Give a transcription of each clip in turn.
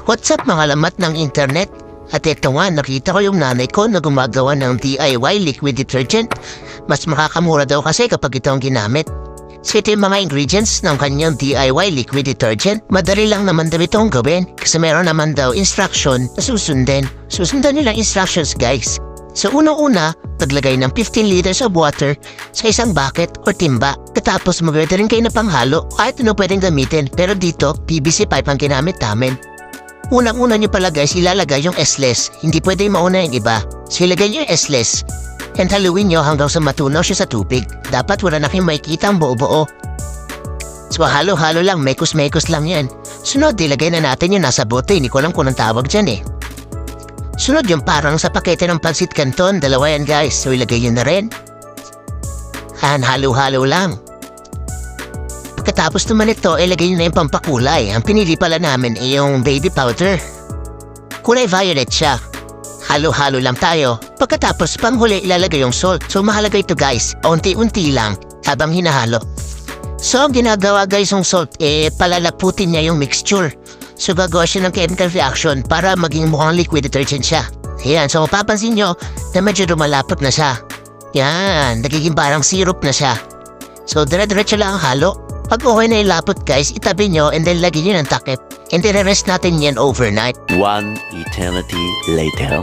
What's up mga lamat ng internet? At ito nga, nakita ko yung nanay ko na gumagawa ng DIY liquid detergent. Mas makakamura daw kasi kapag ito ang ginamit. So ito yung mga ingredients ng kanyang DIY liquid detergent. Madali lang naman daw itong gawin kasi meron naman daw instruction na susundin. Susundan nilang instructions guys. So unang-una, paglagay ng 15 liters of water sa isang bucket o timba. Katapos magwede rin kayo na panghalo kahit ano pwedeng gamitin. Pero dito, PVC pipe ang ginamit namin. Unang-una nyo pala guys, ilalagay yung S-less. Hindi pwede mauna yung iba. So ilagay nyo yung S-less. And haluin nyo hanggang sa matunaw siya sa tubig. Dapat wala na kayong makikita ang buo-buo. So halo-halo lang, mekos-mekos lang yan. Sunod, ilagay na natin yung nasa bote. Hindi ko alam kung anong tawag dyan eh. Sunod yung parang sa pakete ng Pansit Canton. Dalawa yan guys. So ilagay nyo na rin. And halo-halo lang. Pagkatapos naman ito, ilagay nyo na yung pampakulay. Ang pinili pala namin ay yung baby powder. Kulay violet siya. Halo-halo lang tayo. Pagkatapos, panghuli ilalagay yung salt. So mahalaga ito guys, unti-unti lang habang hinahalo. So ang ginagawa guys yung salt, palalaputin niya yung mixture. So gagawa siya ng chemical reaction para maging mukhang liquid detergent siya. Ayan, so mapapansin nyo na medyo lumalapot na siya. Yan, nagiging parang syrup na siya. So dire-diretso lang ang halo. Pag okay na ilapot guys, itabi nyo and then lagyan nyo ng takip. And then rest natin yan overnight. 1 eternity later.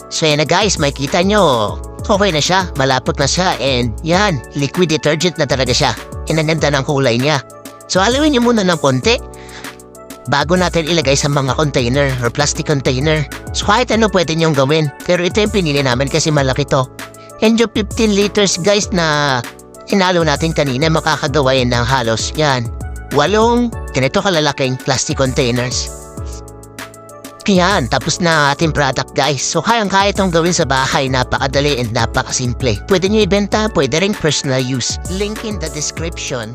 So yan na guys, makikita nyo. Okay na siya, malapot na siya. And yan, liquid detergent na talaga siya. And ang ganda ng kulay niya. So haluin nyo muna ng konti bago natin ilagay sa mga container or plastic container. So kahit ano pwede nyong gawin. Pero ito yung pinili namin kasi malaki to. And yung 15 liters guys na inalo natin kanina, makakagawa yan ng halos yan 8 ganito kalalaking plastic containers. Yan, tapos na ating product guys. So kayang-kaya itong gawin sa bahay, napakadali and napakasimple. Pwede nyo ibenta, pwede rin personal use. Link in the description.